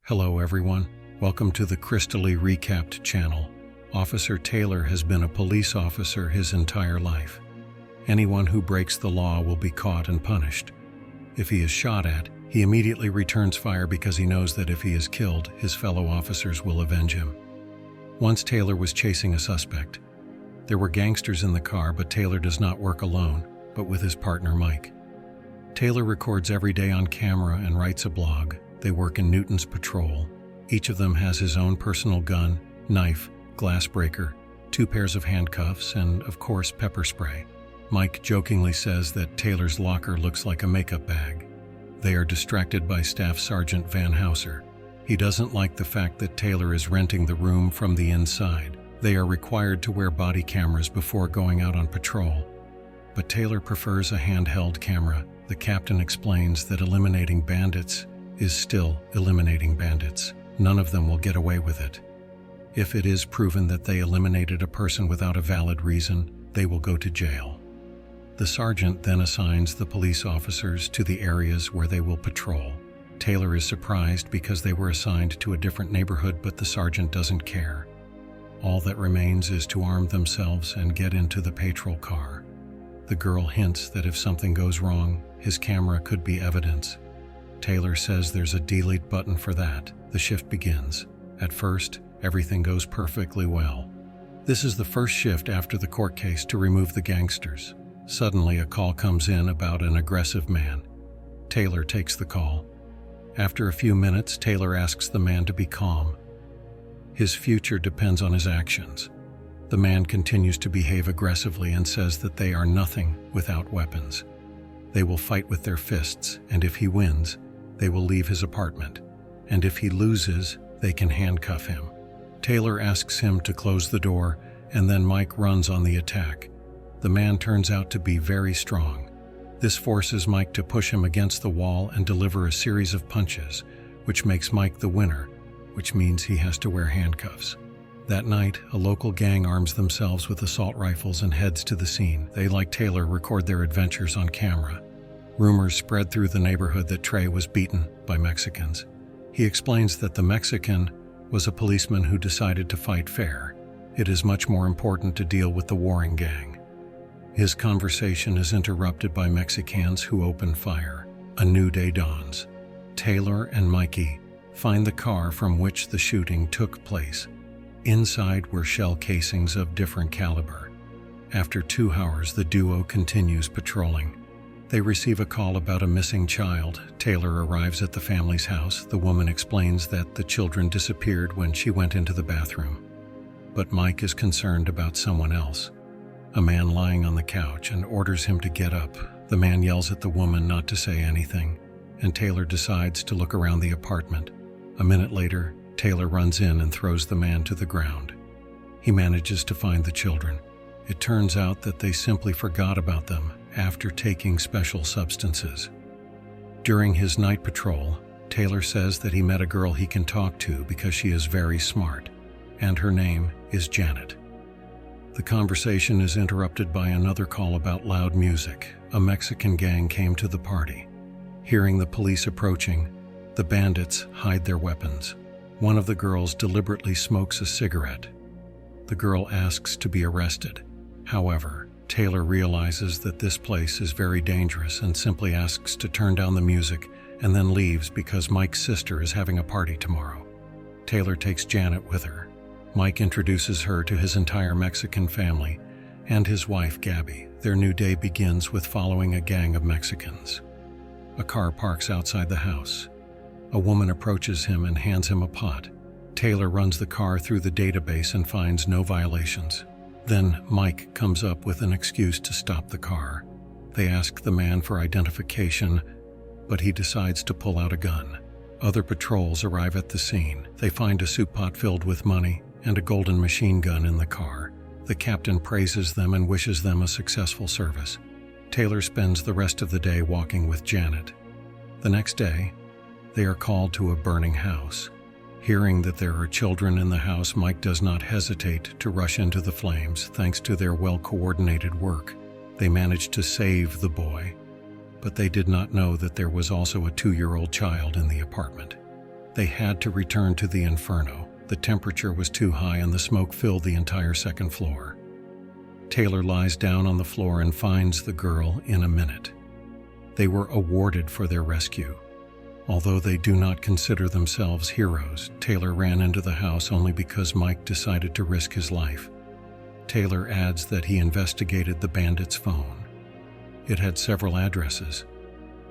Hello everyone, welcome to the Crystaly Recapped channel. Officer Taylor has been a police officer his entire life. Anyone who breaks the law will be caught and punished. If he is shot at, he immediately returns fire because he knows that if he is killed, his fellow officers will avenge him. Once Taylor was chasing a suspect. There were gangsters in the car, but Taylor does not work alone, but with his partner Mike. Taylor records every day on camera and writes a blog. They work in Newton's patrol. Each of them has his own personal gun, knife, glass breaker, 2 pairs of handcuffs, and, of course, pepper spray. Mike jokingly says that Taylor's locker looks like a makeup bag. They are distracted by Staff Sergeant Van Houser. He doesn't like the fact that Taylor is renting the room from the inside. They are required to wear body cameras before going out on patrol. But Taylor prefers a handheld camera. The captain explains that eliminating bandits is still eliminating bandits. None of them will get away with it. If it is proven that they eliminated a person without a valid reason, they will go to jail. The sergeant then assigns the police officers to the areas where they will patrol. Taylor is surprised because they were assigned to a different neighborhood, but the sergeant doesn't care. All that remains is to arm themselves and get into the patrol car. The girl hints that if something goes wrong, his camera could be evidence. Taylor says there's a delete button for that. The shift begins. At first, everything goes perfectly well. This is the first shift after the court case to remove the gangsters. Suddenly, a call comes in about an aggressive man. Taylor takes the call. After a few minutes, Taylor asks the man to be calm. His future depends on his actions. The man continues to behave aggressively and says that they are nothing without weapons. They will fight with their fists, and if he wins, they will leave his apartment, and if he loses, they can handcuff him. Taylor asks him to close the door, and then Mike runs on the attack. The man turns out to be very strong. This forces Mike to push him against the wall and deliver a series of punches, which makes Mike the winner, which means he has to wear handcuffs. That night, a local gang arms themselves with assault rifles and heads to the scene. They, like Taylor, record their adventures on camera. Rumors spread through the neighborhood that Trey was beaten by Mexicans. He explains that the Mexican was a policeman who decided to fight fair. It is much more important to deal with the warring gang. His conversation is interrupted by Mexicans who open fire. A new day dawns. Taylor and Mikey find the car from which the shooting took place. Inside were shell casings of different caliber. After 2 hours, the duo continues patrolling. They receive a call about a missing child. Taylor arrives at the family's house. The woman explains that the children disappeared when she went into the bathroom. But Mike is concerned about someone else. A man lying on the couch, and orders him to get up. The man yells at the woman not to say anything, and Taylor decides to look around the apartment. A minute later, Taylor runs in and throws the man to the ground. He manages to find the children. It turns out that they simply forgot about them after taking special substances. During his night patrol, Taylor says that he met a girl he can talk to because she is very smart, and her name is Janet. The conversation is interrupted by another call about loud music. A Mexican gang came to the party. Hearing the police approaching, the bandits hide their weapons. One of the girls deliberately smokes a cigarette. The girl asks to be arrested. However, Taylor realizes that this place is very dangerous and simply asks to turn down the music and then leaves because Mike's sister is having a party tomorrow. Taylor takes Janet with her. Mike introduces her to his entire Mexican family and his wife, Gabby. Their new day begins with following a gang of Mexicans. A car parks outside the house. A woman approaches him and hands him a pot. Taylor runs the car through the database and finds no violations. Then Mike comes up with an excuse to stop the car. They ask the man for identification, but he decides to pull out a gun. Other patrols arrive at the scene. They find a soup pot filled with money and a golden machine gun in the car. The captain praises them and wishes them a successful service. Taylor spends the rest of the day walking with Janet. The next day, they are called to a burning house. Hearing that there are children in the house, Mike does not hesitate to rush into the flames. Thanks to their well-coordinated work, they manage to save the boy, but they did not know that there was also a 2-year-old child in the apartment. They had to return to the inferno. The temperature was too high and the smoke filled the entire second floor. Taylor lies down on the floor and finds the girl in a minute. They were awarded for their rescue. Although they do not consider themselves heroes, Taylor ran into the house only because Mike decided to risk his life. Taylor adds that he investigated the bandit's phone. It had several addresses,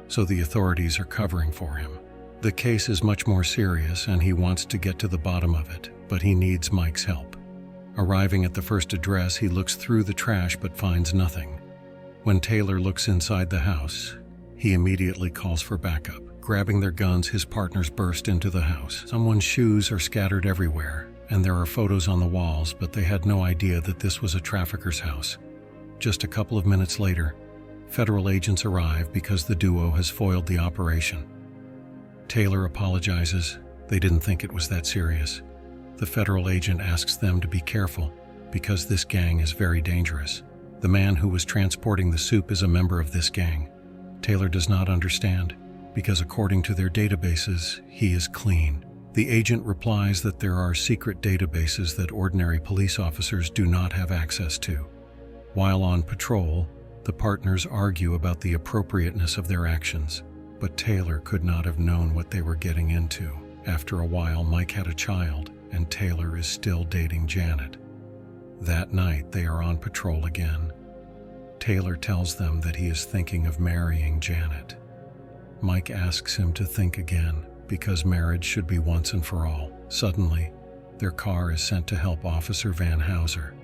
so the authorities are covering for him. The case is much more serious and he wants to get to the bottom of it, but he needs Mike's help. Arriving at the first address, he looks through the trash but finds nothing. When Taylor looks inside the house, he immediately calls for backup. Grabbing their guns, his partners burst into the house. Someone's shoes are scattered everywhere, and there are photos on the walls, but they had no idea that this was a trafficker's house. Just a couple of minutes later, federal agents arrive because the duo has foiled the operation. Taylor apologizes. They didn't think it was that serious. The federal agent asks them to be careful because this gang is very dangerous. The man who was transporting the soup is a member of this gang. Taylor does not understand because according to their databases, he is clean. The agent replies that there are secret databases that ordinary police officers do not have access to. While on patrol, the partners argue about the appropriateness of their actions, but Taylor could not have known what they were getting into. After a while, Mike had a child, and Taylor is still dating Janet. That night, they are on patrol again. Taylor tells them that he is thinking of marrying Janet. Mike asks him to think again, because marriage should be once and for all. Suddenly, their car is sent to help Officer Van Houser.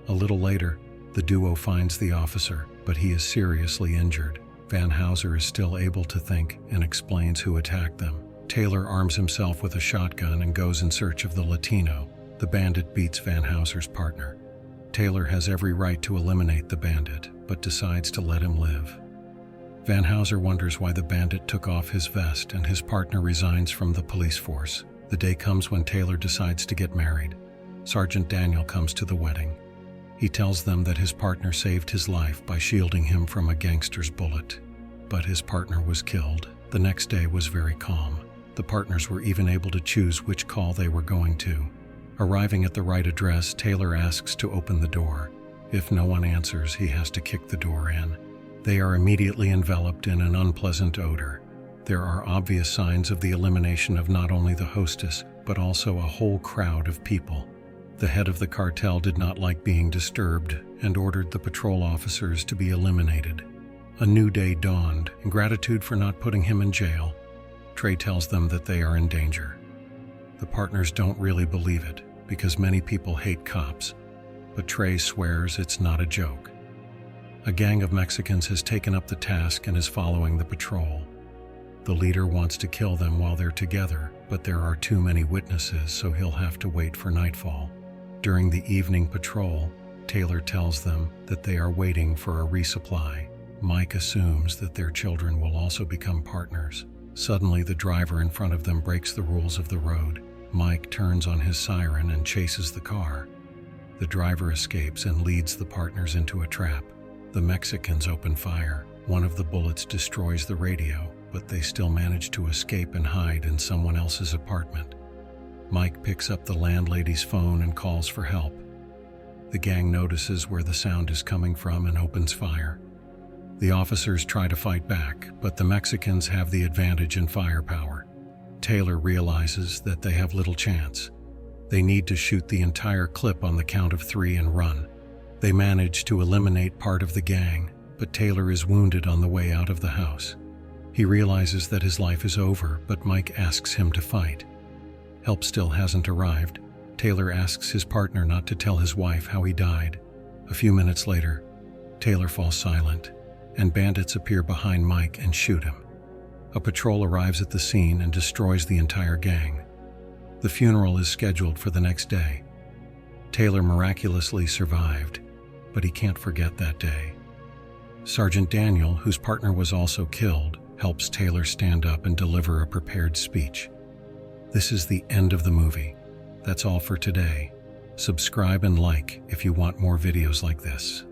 A little later, the duo finds the officer, but he is seriously injured. Van Houser is still able to think and explains who attacked them. Taylor arms himself with a shotgun and goes in search of the Latino. The bandit beats Van Houser's partner. Taylor has every right to eliminate the bandit, but decides to let him live. Van Houser wonders why the bandit took off his vest and his partner resigns from the police force. The day comes when Taylor decides to get married. Sergeant Daniel comes to the wedding. He tells them that his partner saved his life by shielding him from a gangster's bullet. But his partner was killed. The next day was very calm. The partners were even able to choose which call they were going to. Arriving at the right address, Taylor asks to open the door. If no one answers, he has to kick the door in. They are immediately enveloped in an unpleasant odor. There are obvious signs of the elimination of not only the hostess, but also a whole crowd of people. The head of the cartel did not like being disturbed and ordered the patrol officers to be eliminated. A new day dawned. In gratitude for not putting him in jail, Trey tells them that they are in danger. The partners don't really believe it because many people hate cops, but Trey swears it's not a joke. A gang of Mexicans has taken up the task and is following the patrol. The leader wants to kill them while they're together, but there are too many witnesses, so he'll have to wait for nightfall. During the evening patrol, Taylor tells them that they are waiting for a resupply. Mike assumes that their children will also become partners. Suddenly, the driver in front of them breaks the rules of the road. Mike turns on his siren and chases the car. The driver escapes and leads the partners into a trap. The Mexicans open fire. One of the bullets destroys the radio, but they still manage to escape and hide in someone else's apartment. Mike picks up the landlady's phone and calls for help. The gang notices where the sound is coming from and opens fire. The officers try to fight back, but the Mexicans have the advantage in firepower. Taylor realizes that they have little chance. They need to shoot the entire clip on the count of 3 and run. They manage to eliminate part of the gang, but Taylor is wounded on the way out of the house. He realizes that his life is over, but Mike asks him to fight. Help still hasn't arrived. Taylor asks his partner not to tell his wife how he died. A few minutes later, Taylor falls silent, and bandits appear behind Mike and shoot him. A patrol arrives at the scene and destroys the entire gang. The funeral is scheduled for the next day. Taylor miraculously survived, but he can't forget that day. Sergeant Daniel, whose partner was also killed, helps Taylor stand up and deliver a prepared speech. This is the end of the movie. That's all for today. Subscribe and like if you want more videos like this.